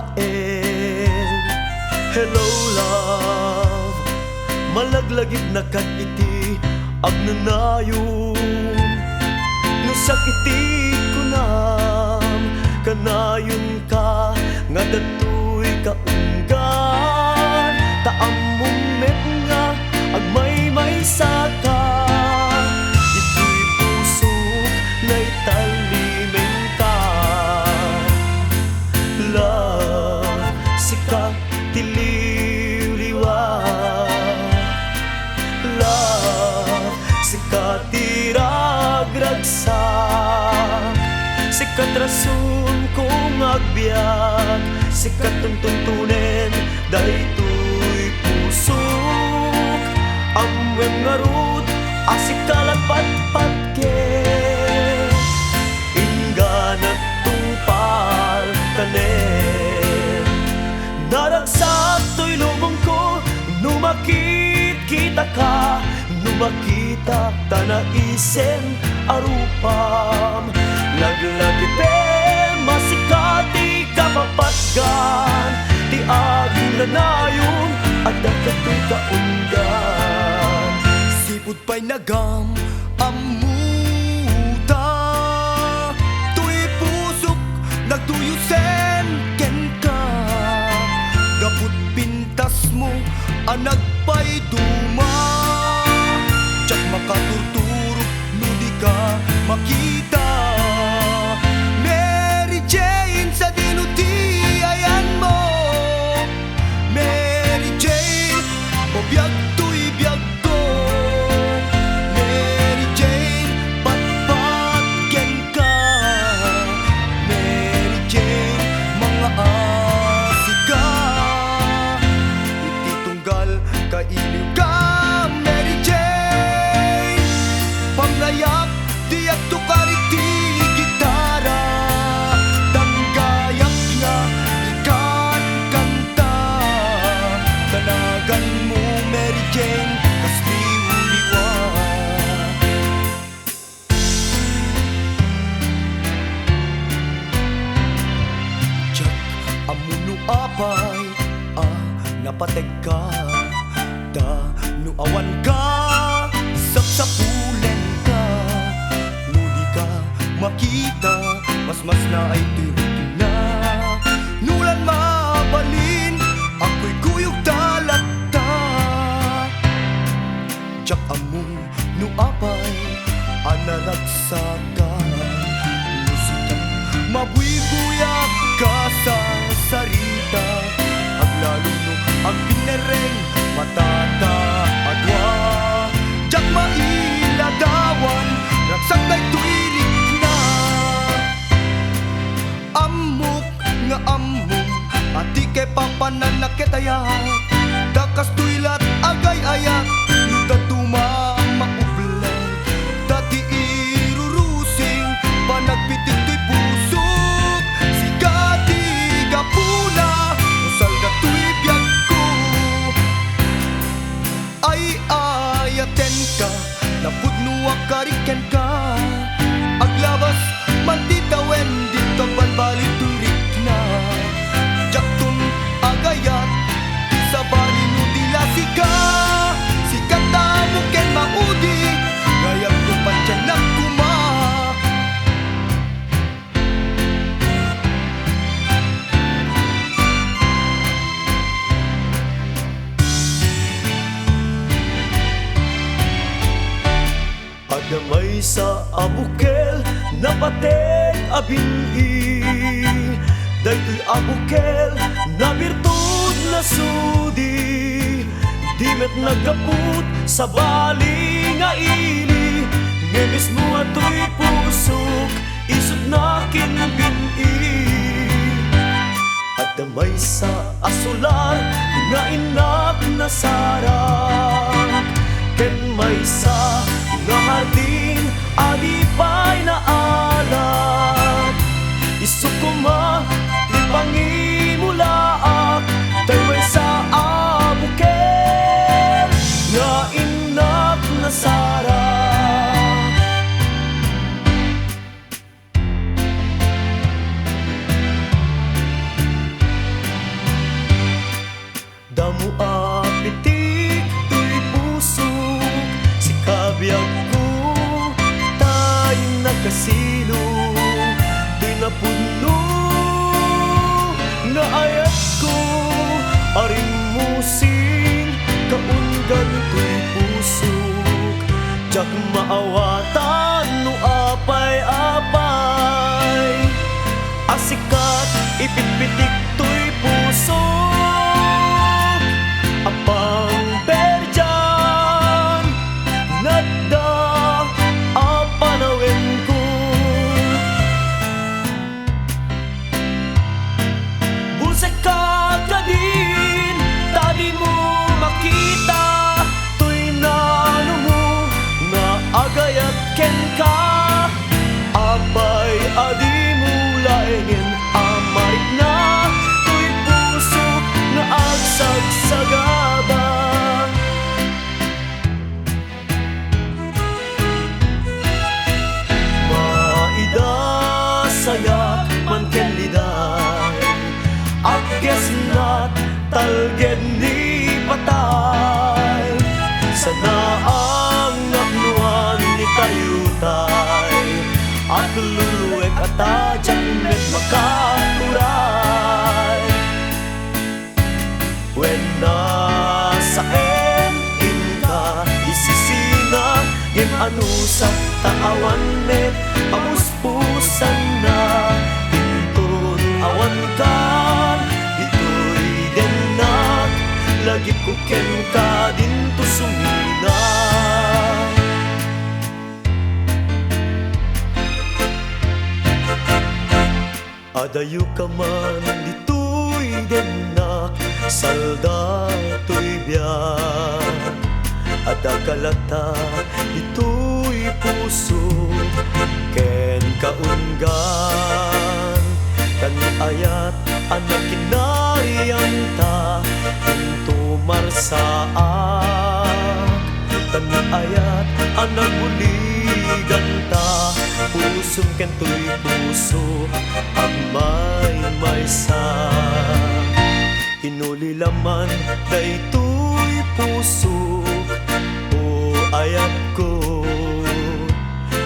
lain. Hello love, malaglagip na kat iti agnanayon. No sakiti ko nam kanayon ka nga datoy kaunggan. Taamong met nga agmay-may saka ito'y pusok na italimin ka. Love, sika tililiwliwat. Love, sika tiragragsak. Sikat rason kong agbiag, sikat tuntunin daytoy pusok. Amwem ngarut asikalat patpatke inganat tungpal tanen. Naragsak to'y lubong ko numakit kita ka, numakita tanaisen arupam. Laglagipem masikati kapapatgan, ti aging lanayon at dagkato'y kaundan. Sipud pa'y nagam amuta, tuy pusok nagtuyusen ken ka. Gaput pintas mo anag pa'y duma, tsak makaturturo nudi ka makita. Mary Jane sa dinuti ayan mo, Mary Jane o biyag to'y biyag ko. Mary Jane patpat gen ka, Mary Jane mga asika. Iti tunggal kailiw ka, Mary Jane. Panglayak diyak to kariti gitara, tanggayak nga ikan kanta. Tanagan mo Mary Jane kasliwliwa. Tsak amuno apay napateg ka, da nuawan ka sapsapulen ka. Nudi ka makita mas na ay tirik na. Nulan mabalin ako'y guyog talata. Tsak among nuapay anaragsakan. Musika mabuibuyak ka sa sarita, aglalo no ang pinereng matata adwa. Tsak mailadawan ragsak na'y tuirik na. Amok nga amok ati kay papananaketayat, dakas tuilat agay-ayat nutatuma maublan. Dati irurusing panagpitik to'y pusok, sigati gapuna usal da to'y biyag ko. Ay ayaten ka napudnuwa kariken ka, aglabas mantitawen dito balbali turik na. Jaktun agayat sa bali nudila sika, sikat tamo ken maudi gayam ko pansyan na kuma. Adamay sa abukel napateg abinhi, daytoy abukel na birtud na sudi. Dimet nagaput sa bali nga ili, ngemis mo ato'y pusok isut na kinbinhi. Adamay sa asular nga inak na sarak, ken may sa nga hardin alipay na alat. Isukuma ipangimulaak tayway sa abukel nga inak na sarak. kasino, di napuno nga ayat ko. Aring musing kaunggan to'y pusok, jak maawatan no apay-apay. Asikat ipitpitik to'y pusok, apang berjan nadda apanawen ko. Busekat ka din, tadi mo makita to'y nano mo nga agayat ken ka. Apay adi mo laengin amarit na to'y pusok nga agsagsagaba. Saya man ken liday, agges nat talged ni patay. Sana ang napnuan ni kayutay, at luluwek at adyan met makaturay. When nasa in ka, isisina gem anusa taawan met pamuspusan na. Intun awan ka, ito'y denak, lagi ko ken ka dinto sumina. Adayo ka man dito'y denak, salda to'y biyak. Ada kalata dito'y puso, ken kaunggan. Kani ayat anak kinarian ta, into marsaak. Kani ayat anak buligan ta, puso ken to'y puso, amay sa. Inuli laman daytoy puso, o ayat ko.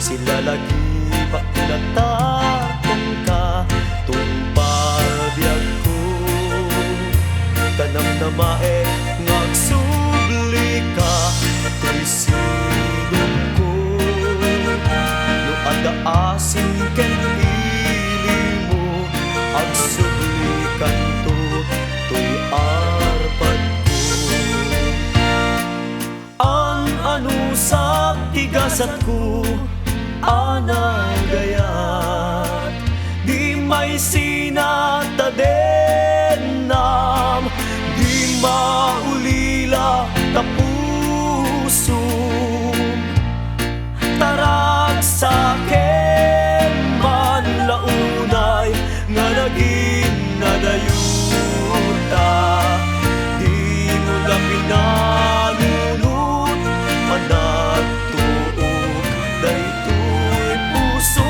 Sila lagi pakilatakong ka, tumpabiyag ko. Tanam na mae ngagsubli ka, to'y sinong ko. No ada asin ken pili mo, agsubli kanto to'y arpad ko. Ang anusap tigasat ko, anagayat, di may sinatadenam, di maulila tapusum. Tarag sa akin man launay nga naging nadayuta, di mo na pinanunod manatuog daytoy pusok.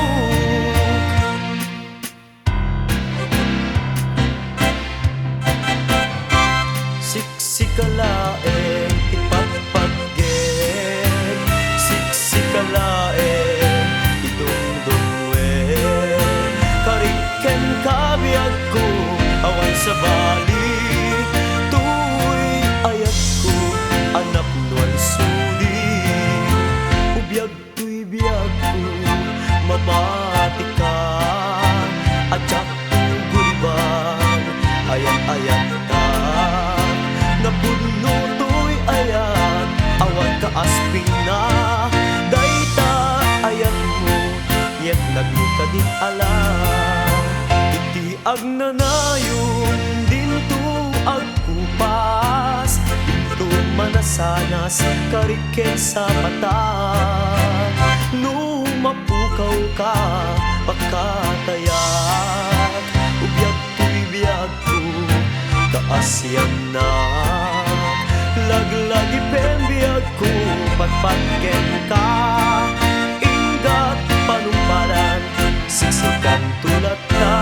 Siksikalaeng ipatpatgen, siksikalaeng idungdungwen. Kariken kabiyag ko awan sa bali, tuy ayat ko anak nuan sudi. Ubiyag tuy biyag ko mamati ka, atyak gulibang ayat-ayat ka. Napuno to'y ayat, awan ka asping na. Dayta ayat mo, yet nagluka din alam. Iti agnanayon, dinto agkupas, dinto manasanas, kariken sa mata. No mapukaw ka, pagkatayak, ubiyag to'y biyag ko, kaasyan na. Laglagi pembiyag ko, patpatken ka. Ingat panumparan, siksikan tulad ka.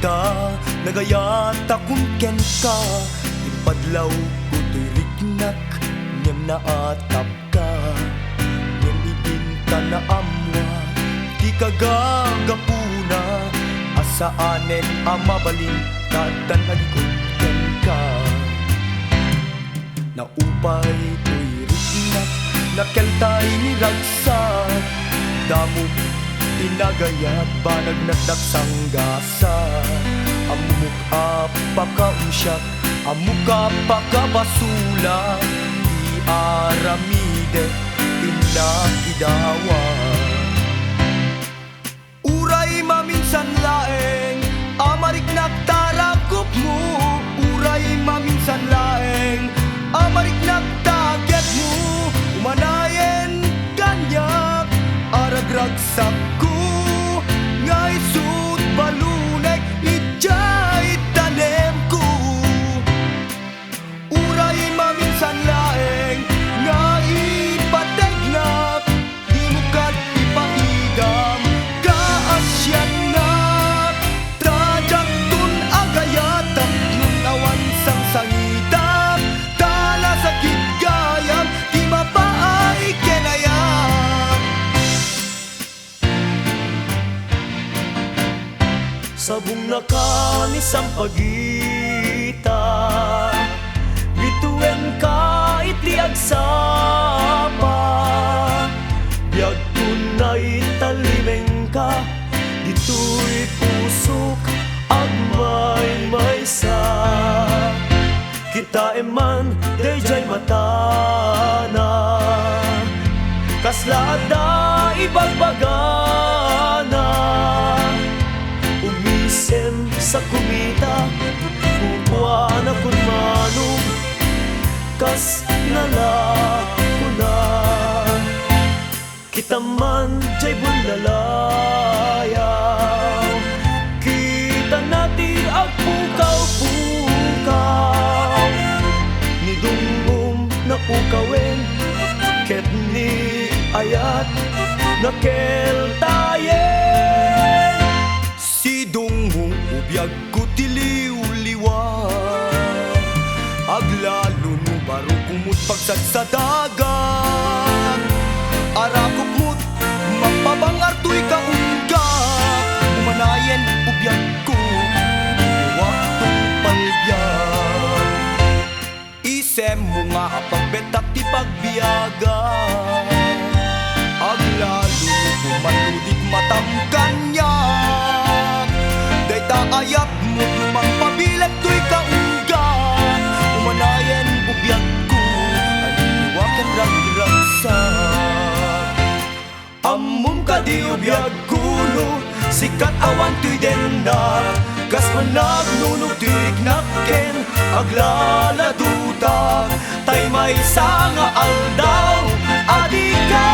ita nagayata kung ken ka impadlaw ko to'y riknak niyam na atap ka niyam ibinta na amwa di ka gagapuna asaanen amabalin tadan halikot ken ka naupay to'y riknak nakentay ni ragsak damo tinagayat banag nagdaksang gasa amuk apakausyak amuk apakabasula di aramide pinakidawa uray maminsan laeng amarik nagtarakop mo uray maminsan laeng amarik nagtagyat mo umanayen kanyak aragragsak ko ngay sud balunek ijay tanem ko uray maminsan laeng nga ipategnak di mo kad ipaidam kaasyan na tradyak tun agayatap nun awan sang sangitap tala sakit gayam di mapaay kenayam sabong nakanis ang pagita bituin ka iti agsapa biyag tunay talimeng ka dito'y pusok agmay sa kita eman dayjay matana kaslada ibagbagana umisem sa kumita kukuha na kun manong kas nalakuna kita man jay bunlalayaw kita nati agpukaw-pukaw ni dungum na pukawin ket ni ayat na keltayen si dungum ubiyag ko tiliw-liwa aglalo no baro kumut pagsad sa dagat arakop mo't mapabangar to'y kaunggak umanayen ubiyag ko waktong palbiyak isem mo nga pagbetak ti pagbiyaga aglalo no kumaludik matamkanyak day taayap mo lumang pabilag to'y kaunggan umanayen ubiyag ko aliniwakan ragiragsak amum ka di ubiyag kuno sikat awan to'y denda kas managnunog tirik nakken aglaladuta tay may sanga aldaw adi ka